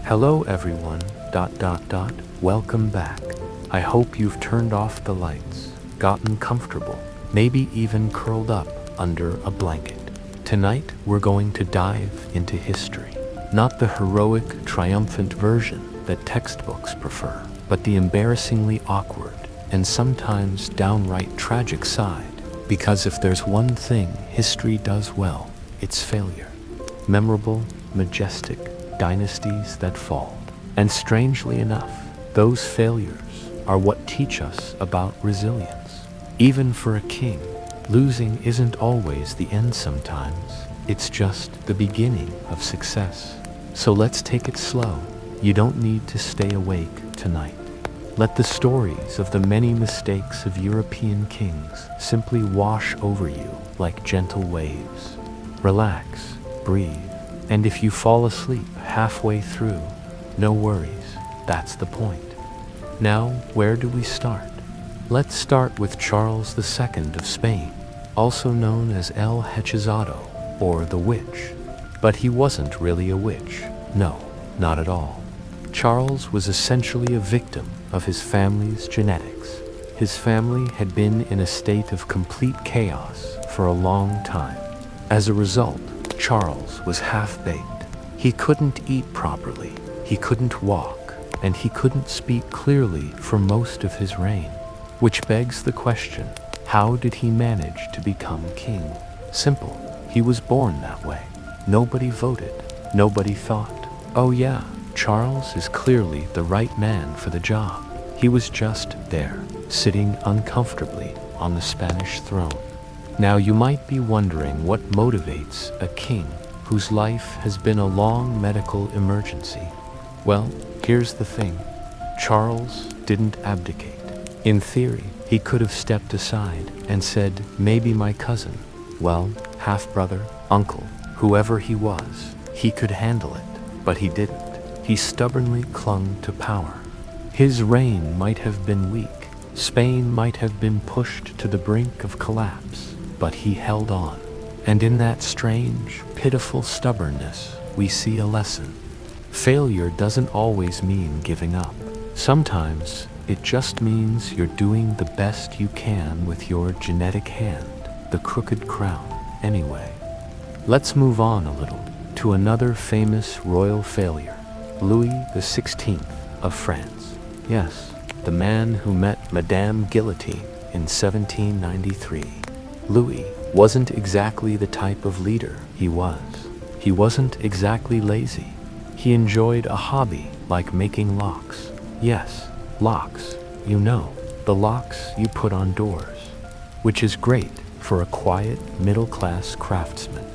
Hello everyone, welcome back. I hope you've turned off the lights, gotten comfortable, maybe even curled up under a blanket. Tonight we're going to dive into history. Not the heroic, triumphant version that textbooks prefer, but the embarrassingly awkward and sometimes downright tragic side. Because if there's one thing history does well, it's failure. Memorable, majestic dynasties that fall. And strangely enough, those failures are what teach us about resilience. Even for a king, losing isn't always the end sometimes. It's just the beginning of success. So let's take it slow. You don't need to stay awake tonight. Let the stories of the many mistakes of European kings simply wash over you like gentle waves. Relax, breathe, and if you fall asleep halfway through, no worries, that's the point. Now, where do we start? Let's start with Charles II of Spain, also known as El Hechizado, or the Witch. But he wasn't really a witch. No, not at all. Charles was essentially a victim of his family's genetics. His family had been in a state of complete chaos for a long time. As a result, Charles was half-baked. He couldn't eat properly, he couldn't walk, and he couldn't speak clearly for most of his reign. Which begs the question, how did he manage to become king? Simple, he was born that way. Nobody voted, nobody thought, oh yeah, Charles is clearly the right man for the job. He was just there, sitting uncomfortably on the Spanish throne. Now you might be wondering what motivates a king whose life has been a long medical emergency. Well, here's the thing. Charles didn't abdicate. In theory, he could have stepped aside and said, maybe my cousin, well, half-brother, uncle, whoever he was, he could handle it, but he didn't. He stubbornly clung to power. His reign might have been weak. Spain might have been pushed to the brink of collapse, but he held on. And in that strange, pitiful stubbornness, we see a lesson. Failure doesn't always mean giving up. Sometimes it just means you're doing the best you can with your genetic hand, the crooked crown, anyway. Let's move on a little to another famous royal failure, Louis XVI of France. Yes, the man who met Madame Guillotine in 1793. Louis wasn't exactly the type of leader he was. He wasn't exactly lazy. He enjoyed a hobby like making locks. Yes, locks, you know, the locks you put on doors, which is great for a quiet, middle-class craftsman.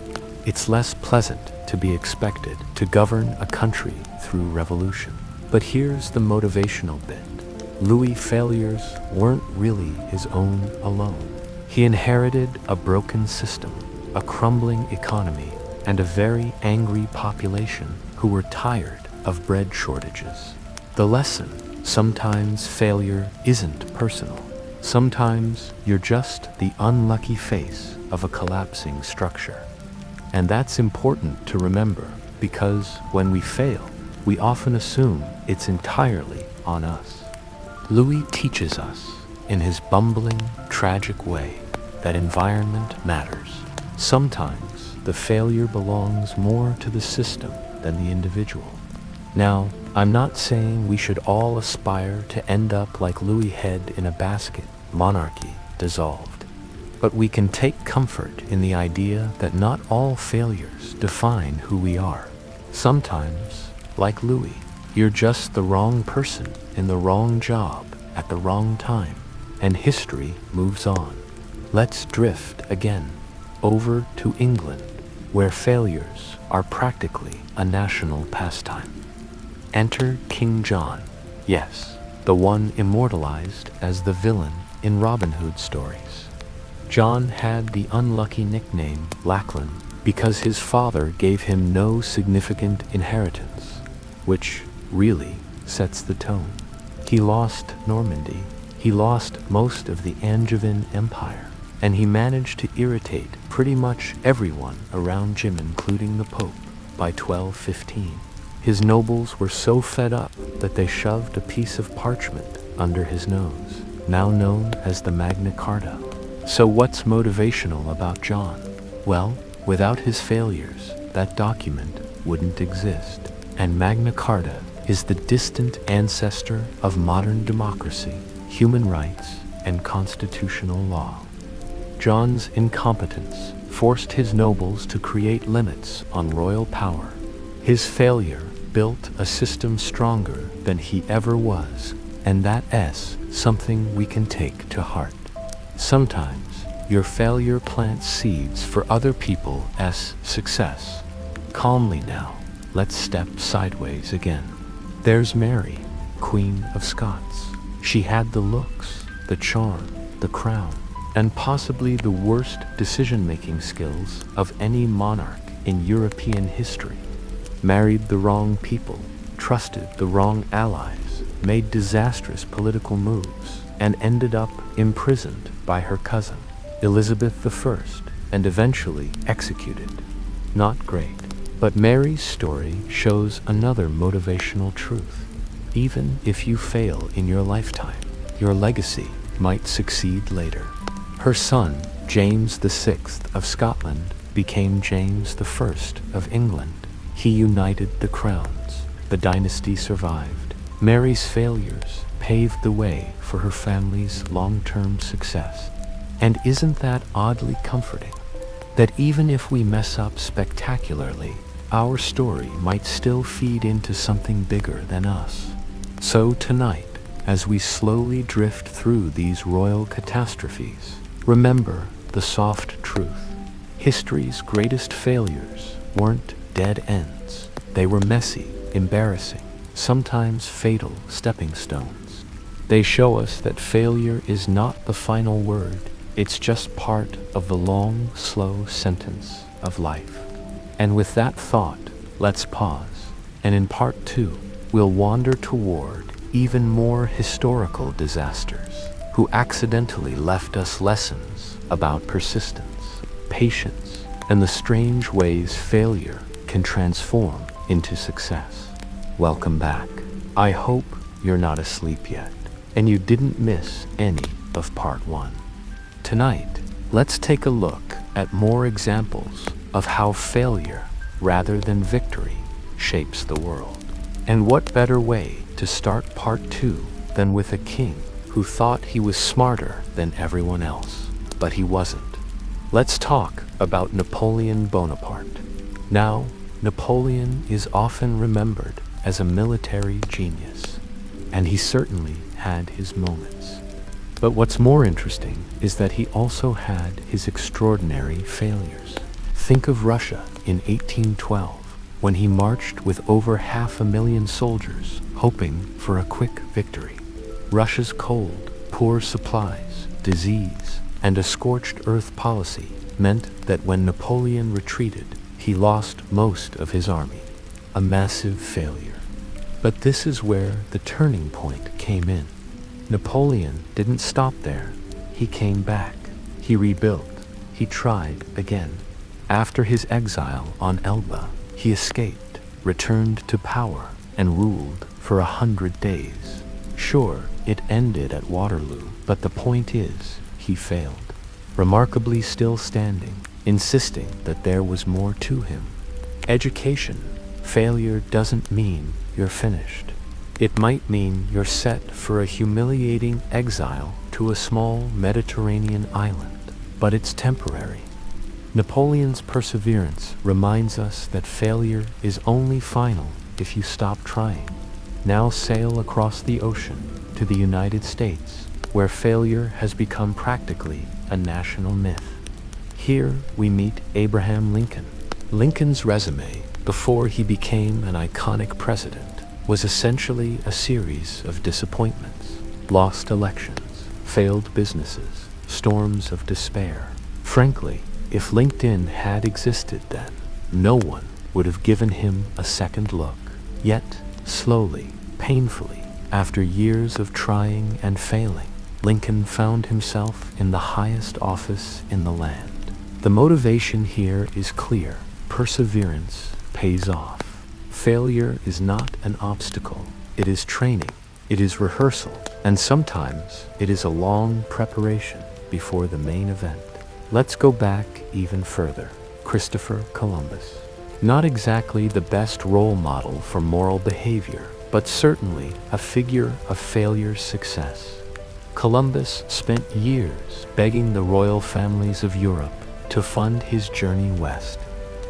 It's less pleasant to be expected to govern a country through revolution. But here's the motivational bit. Louis' failures weren't really his own alone. He inherited a broken system, a crumbling economy, and a very angry population who were tired of bread shortages. The lesson: sometimes failure isn't personal. Sometimes you're just the unlucky face of a collapsing structure. And that's important to remember, because when we fail, we often assume it's entirely on us. Louis teaches us, in his bumbling, tragic way, that environment matters. Sometimes the failure belongs more to the system than the individual. Now, I'm not saying we should all aspire to end up like Louis' head in a basket, monarchy dissolved. But we can take comfort in the idea that not all failures define who we are. Sometimes, like Louis, you're just the wrong person in the wrong job at the wrong time, and history moves on. Let's drift again, over to England, where failures are practically a national pastime. Enter King John, yes, the one immortalized as the villain in Robin Hood stories. John had the unlucky nickname Lachlan because his father gave him no significant inheritance, which really sets the tone. He lost Normandy, he lost most of the Angevin Empire, and he managed to irritate pretty much everyone around Jim, including the Pope, by 1215. His nobles were so fed up that they shoved a piece of parchment under his nose, now known as the Magna Carta. So what's motivational about John? Well, without his failures, that document wouldn't exist. And Magna Carta is the distant ancestor of modern democracy, human rights, and constitutional law. John's incompetence forced his nobles to create limits on royal power. His failure built a system stronger than he ever was, and that's something we can take to heart. Sometimes your failure plants seeds for other people's success. Calmly now, let's step sideways again. There's Mary, Queen of Scots. She had the looks, the charm, the crown, and possibly the worst decision-making skills of any monarch in European history. Married the wrong people, trusted the wrong allies, made disastrous political moves, and ended up imprisoned by her cousin, Elizabeth I, and eventually executed. Not great, but Mary's story shows another motivational truth. Even if you fail in your lifetime, your legacy might succeed later. Her son, James VI of Scotland, became James I of England. He united the crowns. The dynasty survived. Mary's failures paved the way for her family's long-term success. And isn't that oddly comforting? That even if we mess up spectacularly, our story might still feed into something bigger than us. So tonight, as we slowly drift through these royal catastrophes, remember the soft truth. History's greatest failures weren't dead ends. They were messy, embarrassing, sometimes fatal stepping stones. They show us that failure is not the final word. It's just part of the long, slow sentence of life. And with that thought, let's pause. And in part 2, we'll wander toward even more historical disasters who accidentally left us lessons about persistence, patience, and the strange ways failure can transform into success. Welcome back. I hope you're not asleep yet, and you didn't miss any of part 1. Tonight, let's take a look at more examples of how failure, rather than victory, shapes the world. And what better way to start part 2 than with a king who thought he was smarter than everyone else, but he wasn't. Let's talk about Napoleon Bonaparte. Now, Napoleon is often remembered as a military genius, and he certainly had his moments. But what's more interesting is that he also had his extraordinary failures. Think of Russia in 1812, when he marched with over 500,000 soldiers, hoping for a quick victory. Russia's cold, poor supplies, disease, and a scorched earth policy meant that when Napoleon retreated, he lost most of his army. A massive failure. But this is where the turning point came in. Napoleon didn't stop there. He came back. He rebuilt. He tried again. After his exile on Elba, he escaped, returned to power, and ruled for 100 days. Sure, it ended at Waterloo, but the point is, he failed. Remarkably still standing, insisting that there was more to him. Education. Failure doesn't mean you're finished. It might mean you're set for a humiliating exile to a small Mediterranean island, but it's temporary. Napoleon's perseverance reminds us that failure is only final if you stop trying. Now sail across the ocean to the United States, where failure has become practically a national myth. Here we meet Abraham Lincoln. Lincoln's resume, before he became an iconic president, was essentially a series of disappointments, lost elections, failed businesses, storms of despair. Frankly, if LinkedIn had existed then, no one would have given him a second look. Yet, slowly, painfully, after years of trying and failing, Lincoln found himself in the highest office in the land. The motivation here is clear. Perseverance pays off. Failure is not an obstacle. It is training. It is rehearsal. And sometimes it is a long preparation before the main event. Let's go back even further. Christopher Columbus. Not exactly the best role model for moral behavior, but certainly a figure of failure success. Columbus spent years begging the royal families of Europe to fund his journey west.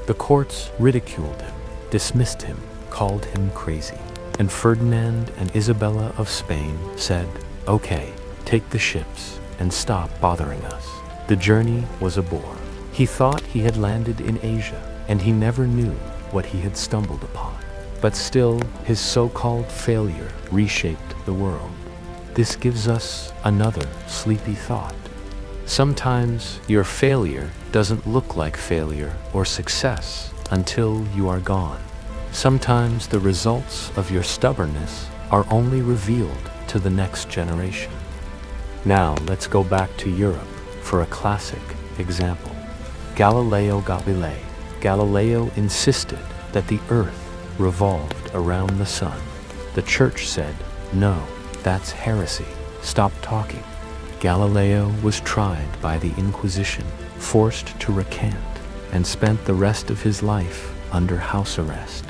The courts ridiculed him, dismissed him, called him crazy. And Ferdinand and Isabella of Spain said, "Okay, take the ships and stop bothering us." The journey was a bore. He thought he had landed in Asia, and he never knew what he had stumbled upon. But still, his so-called failure reshaped the world. This gives us another sleepy thought. Sometimes your failure doesn't look like failure or success until you are gone. Sometimes the results of your stubbornness are only revealed to the next generation. Now let's go back to Europe for a classic example. Galileo Galilei. Galileo insisted that the earth revolved around the sun. The church said, "No, that's heresy. Stop talking." Galileo was tried by the Inquisition, forced to recant, and spent the rest of his life under house arrest.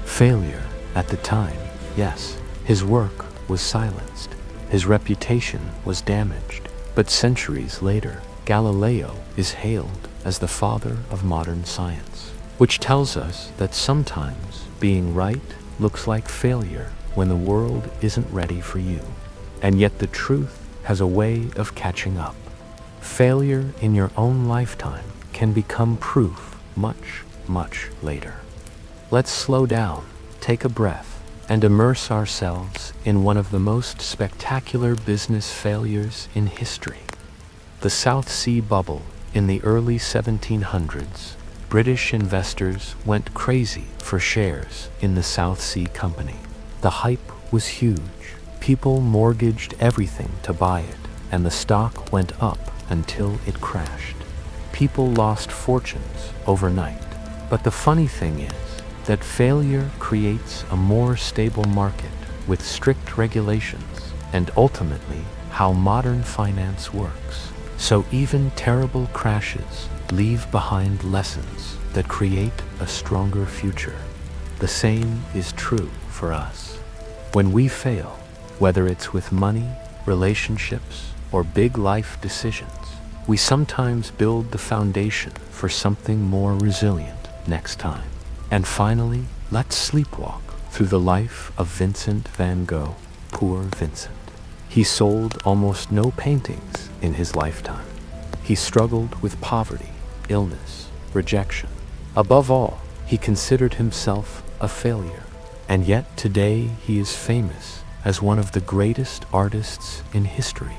Failure at the time, yes, his work was silenced. His reputation was damaged. But centuries later, Galileo is hailed as the father of modern science, which tells us that sometimes being right looks like failure when the world isn't ready for you. And yet the truth has a way of catching up. Failure in your own lifetime can become proof much, much later. Let's slow down, take a breath, and immerse ourselves in one of the most spectacular business failures in history. The South Sea Bubble in the early 1700s. British investors went crazy for shares in the South Sea Company. The hype was huge. People mortgaged everything to buy it, and the stock went up until it crashed. People lost fortunes overnight. But the funny thing is that failure creates a more stable market with strict regulations and ultimately how modern finance works. So even terrible crashes leave behind lessons that create a stronger future. The same is true for us. When we fail, whether it's with money, relationships, or big life decisions, we sometimes build the foundation for something more resilient next time. And finally, let's sleepwalk through the life of Vincent van Gogh. Poor Vincent. He sold almost no paintings in his lifetime. He struggled with poverty, illness, rejection. Above all, he considered himself a failure. And yet today he is famous as one of the greatest artists in history.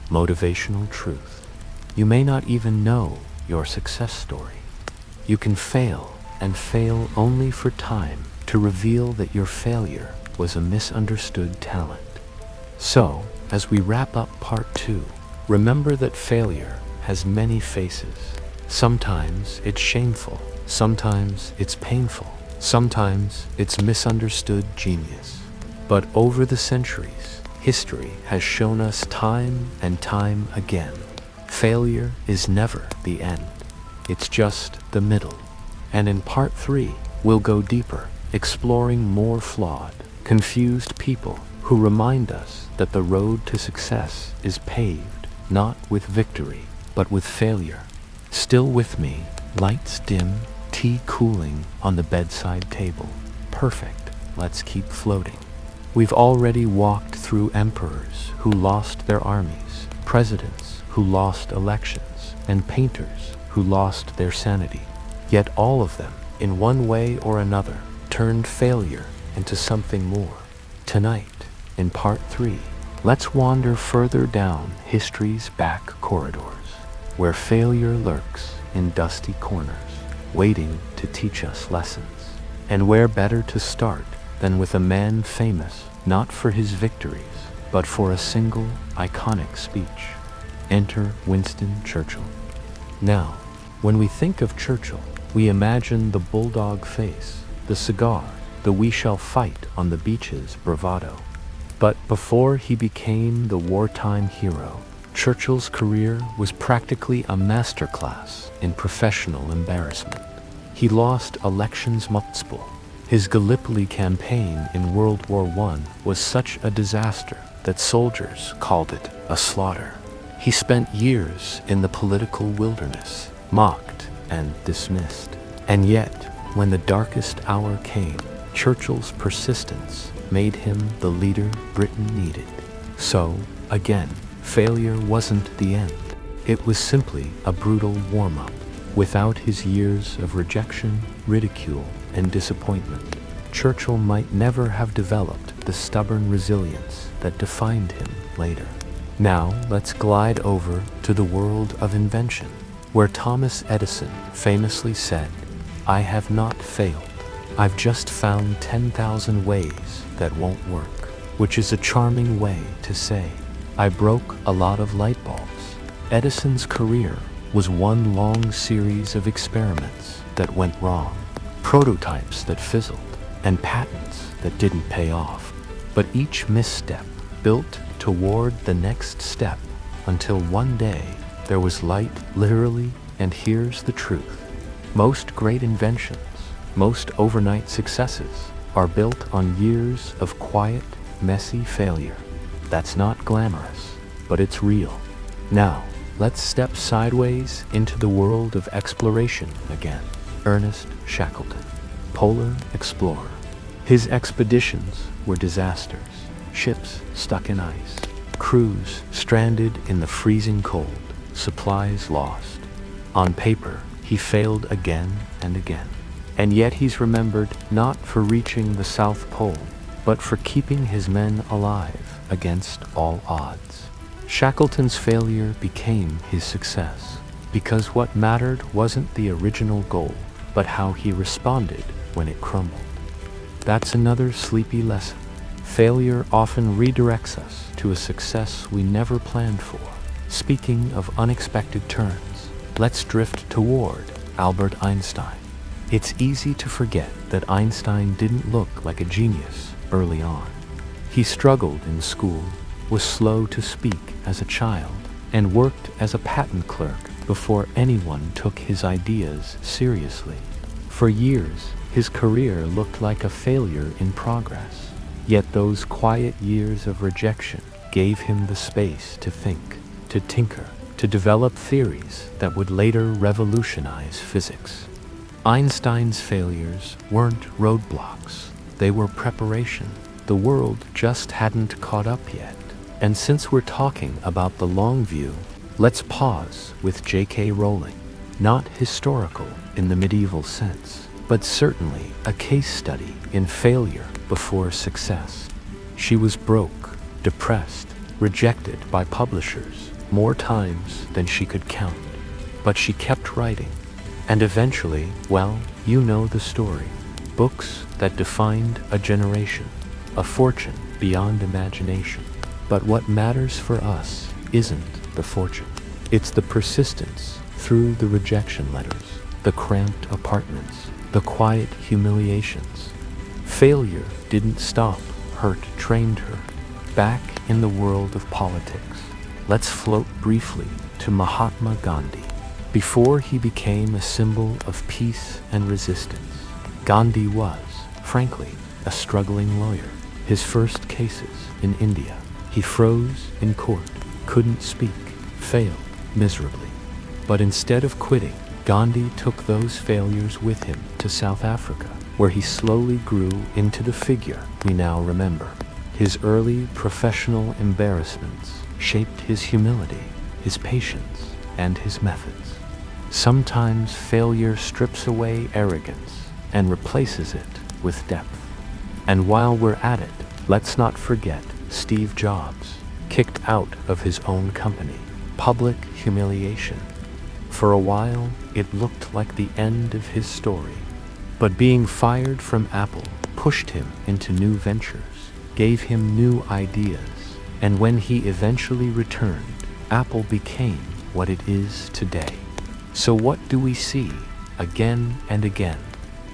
Motivational truth. You may not even know your success story. You can fail and fail only for time to reveal that your failure was a misunderstood talent. So, as we wrap up part 2, remember that failure has many faces. Sometimes it's shameful, sometimes it's painful, sometimes it's misunderstood genius. But over the centuries, history has shown us time and time again, failure is never the end. It's just the middle. And in part 3, we'll go deeper, exploring more flawed, confused people who remind us that the road to success is paved not with victory, but with failure. Still with me, lights dim, tea cooling on the bedside table. Perfect. Let's keep floating. We've already walked through emperors who lost their armies, presidents who lost elections, and painters who lost their sanity. Yet all of them, in one way or another, turned failure into something more. Tonight, in part 3, let's wander further down history's back corridors, where failure lurks in dusty corners, waiting to teach us lessons. And where better to start than with a man famous not for his victories, but for a single iconic speech. Enter Winston Churchill. Now, when we think of Churchill, we imagine the bulldog face, the cigar, the "we shall fight on the beaches" bravado. But before he became the wartime hero, Churchill's career was practically a masterclass in professional embarrassment. He lost elections multiple. His Gallipoli campaign in World War I was such a disaster that soldiers called it a slaughter. He spent years in the political wilderness, mocked and dismissed. And yet, when the darkest hour came, Churchill's persistence made him the leader Britain needed. So, again, failure wasn't the end. It was simply a brutal warm-up. Without his years of rejection, ridicule, and disappointment, Churchill might never have developed the stubborn resilience that defined him later. Now, let's glide over to the world of invention, where Thomas Edison famously said, "I have not failed. I've just found 10,000 ways that won't work," which is a charming way to say, "I broke a lot of light bulbs." Edison's career was one long series of experiments that went wrong, prototypes that fizzled, and patents that didn't pay off. But each misstep built toward the next step until one day there was light, literally, and here's the truth. Most great inventions, most overnight successes are built on years of quiet, messy failure. That's not glamorous, but it's real. Now, let's step sideways into the world of exploration again. Ernest Shackleton, polar explorer. His expeditions were disasters. Ships stuck in ice, crews stranded in the freezing cold, supplies lost. On paper, he failed again and again. And yet he's remembered not for reaching the South Pole, but for keeping his men alive against all odds. Shackleton's failure became his success, because what mattered wasn't the original goal, but how he responded when it crumbled. That's another sleepy lesson. Failure often redirects us to a success we never planned for. Speaking of unexpected turns, let's drift toward Albert Einstein. It's easy to forget that Einstein didn't look like a genius early on. He struggled in school, was slow to speak as a child, and worked as a patent clerk before anyone took his ideas seriously. For years, his career looked like a failure in progress. Yet those quiet years of rejection gave him the space to think, to tinker, to develop theories that would later revolutionize physics. Einstein's failures weren't roadblocks, they were preparation. The world just hadn't caught up yet. And since we're talking about the long view, let's pause with J.K. Rowling. Not historical in the medieval sense, but certainly a case study in failure before success. She was broke, depressed, rejected by publishers more times than she could count. But she kept writing. And eventually, well, you know the story. Books that defined a generation, a fortune beyond imagination. But what matters for us isn't the fortune. It's the persistence through the rejection letters, the cramped apartments, the quiet humiliations. Failure didn't stop, hurt trained her. Back in the world of politics, let's float briefly to Mahatma Gandhi. Before he became a symbol of peace and resistance, Gandhi was, frankly, a struggling lawyer. His first cases in India, he froze in court, couldn't speak, failed miserably. But instead of quitting, Gandhi took those failures with him to South Africa, where he slowly grew into the figure we now remember. His early professional embarrassments shaped his humility, his patience, and his methods. Sometimes failure strips away arrogance and replaces it with depth. And while we're at it, let's not forget Steve Jobs, kicked out of his own company, public humiliation. For a while, it looked like the end of his story. But being fired from Apple pushed him into new ventures, gave him new ideas, and when he eventually returned, Apple became what it is today. So what do we see again and again?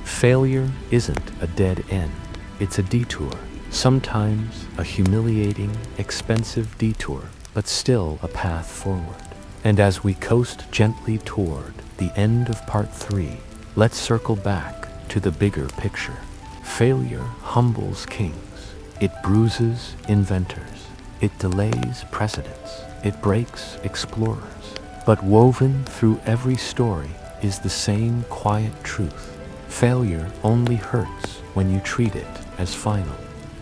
Failure isn't a dead end. it's a detour. Sometimes a humiliating, expensive detour, but still a path forward. And as we coast gently toward the end of part 3, let's circle back to the bigger picture. Failure humbles kings. It bruises inventors. It delays precedents. It breaks explorers. But woven through every story is the same quiet truth. Failure only hurts when you treat it as final.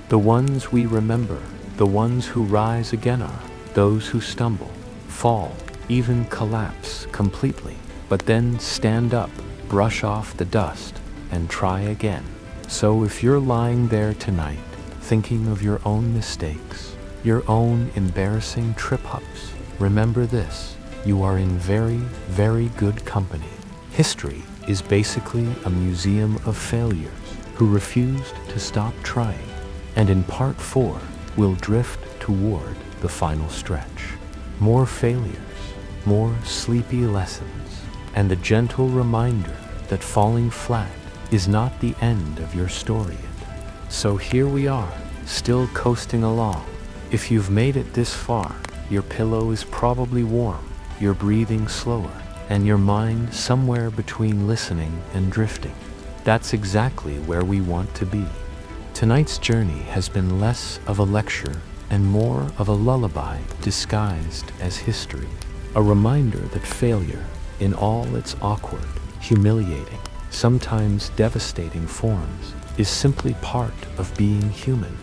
The ones we remember, the ones who rise again are those who stumble, fall, even collapse completely, but then stand up, brush off the dust, and try again. So if you're lying there tonight, thinking of your own mistakes, your own embarrassing trip-ups, remember this: you are in very, very good company. History is basically a museum of failures who refused to stop trying. And in part 4, we'll drift toward the final stretch. More failures, more sleepy lessons, and the gentle reminder that falling flat is not the end of your story yet. So here we are, still coasting along. If you've made it this far, your pillow is probably warm, you're breathing slower, and your mind somewhere between listening and drifting. That's exactly where we want to be. Tonight's journey has been less of a lecture and more of a lullaby disguised as history. A reminder that failure, in all its awkward, humiliating, sometimes devastating forms, is simply part of being human.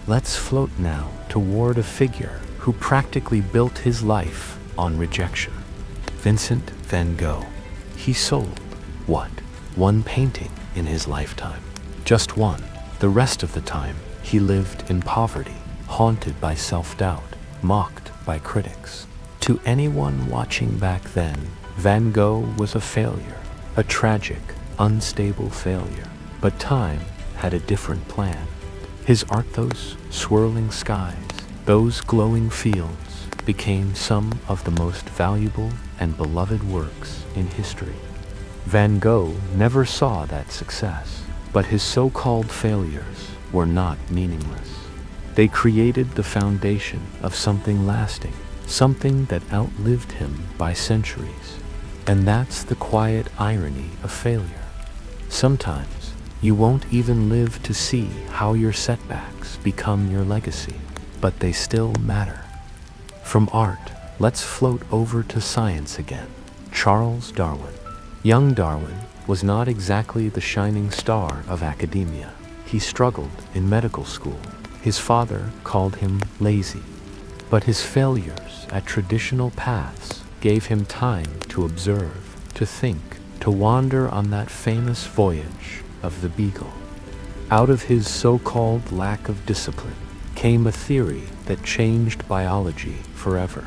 Let's float now toward a figure who practically built his life on rejection. Vincent van Gogh. He sold, what, one painting in his lifetime? Just one. The rest of the time, he lived in poverty, haunted by self-doubt, mocked by critics. To anyone watching back then, Van Gogh was a failure, a tragic, unstable failure. But time had a different plan. His art, those swirling skies, those glowing fields, became some of the most valuable and beloved works in history. Van Gogh never saw that success, but his so-called failures were not meaningless. They created the foundation of something lasting, something that outlived him by centuries. And that's the quiet irony of failure. Sometimes you won't even live to see how your setbacks become your legacy, but they still matter. From art, let's float over to science again. Charles Darwin. Young Darwin was not exactly the shining star of academia. He struggled in medical school. His father called him lazy. But his failures at traditional paths gave him time to observe, to think, to wander on that famous voyage of the Beagle. Out of his so-called lack of discipline came a theory that changed biology forever.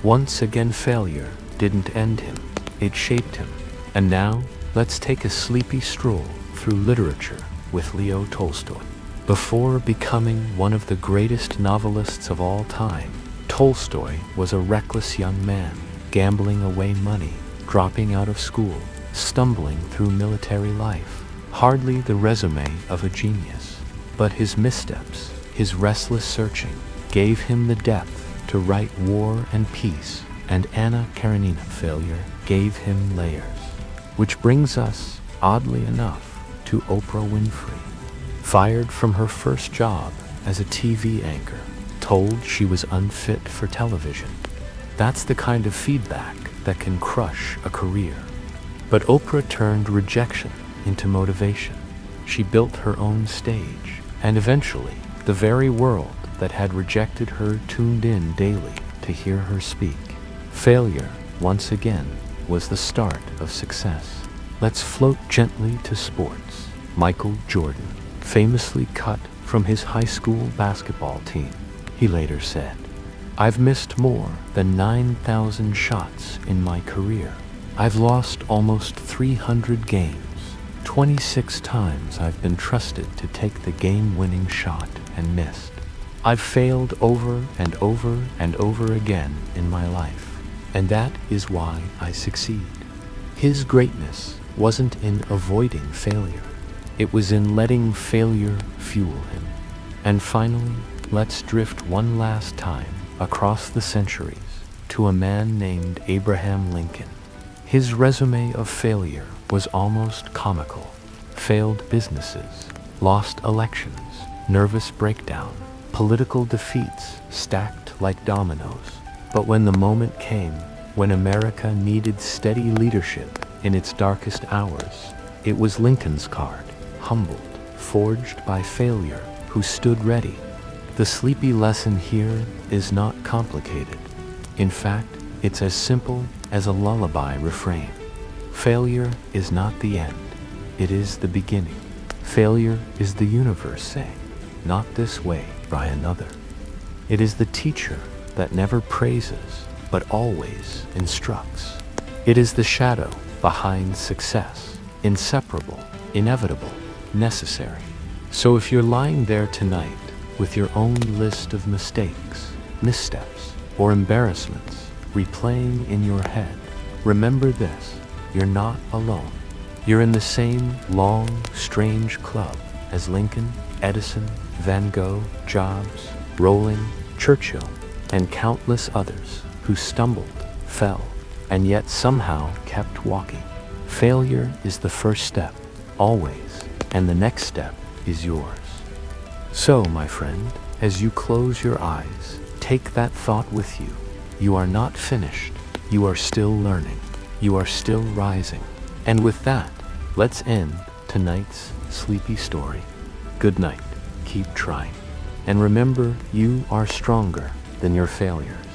Once again, failure didn't end him, it shaped him. And now, let's take a sleepy stroll through literature with Leo Tolstoy. Before becoming one of the greatest novelists of all time, Tolstoy was a reckless young man, gambling away money, dropping out of school, stumbling through military life. Hardly the resume of a genius, but his missteps, his restless searching, gave him the depth to write War and Peace, and Anna Karenina. Failure gave him layers. Which brings us, oddly enough, to Oprah Winfrey. Fired from her first job as a TV anchor, told she was unfit for television. That's the kind of feedback that can crush a career. But Oprah turned rejection into motivation. She built her own stage, and eventually, the very world that had rejected her tuned in daily to hear her speak. Failure, once again, was the start of success. Let's float gently to sports. Michael Jordan, famously cut from his high school basketball team. He later said, "I've missed more than 9,000 shots in my career. I've lost almost 300 games. 26 times I've been trusted to take the game-winning shot and missed. I've failed over and over and over again in my life, and that is why I succeed." His greatness wasn't in avoiding failure. It was in letting failure fuel him. And finally, let's drift one last time across the centuries to a man named Abraham Lincoln. His resume of failure was almost comical. Failed businesses, lost elections, nervous breakdown, political defeats stacked like dominoes. But when the moment came, when America needed steady leadership in its darkest hours, it was Lincoln's card, humbled, forged by failure, who stood ready. The sleepy lesson here is not complicated. In fact, it's as simple as a lullaby refrain. Failure is not the end, it is the beginning. Failure is the universe saying, not this way, try another. It is the teacher that never praises, but always instructs. It is the shadow behind success, inseparable, inevitable, necessary. So if you're lying there tonight with your own list of mistakes, missteps, or embarrassments replaying in your head, remember this: you're not alone. You're in the same long, strange club as Lincoln, Edison, Van Gogh, Jobs, Rowling, Churchill, and countless others who stumbled, fell, and yet somehow kept walking. Failure is the first step, always, and the next step is yours. So, my friend, as you close your eyes, take that thought with you. You are not finished. You are still learning. You are still rising. And with that, let's end tonight's sleepy story. Good night. Keep trying. And remember, you are stronger than your failures.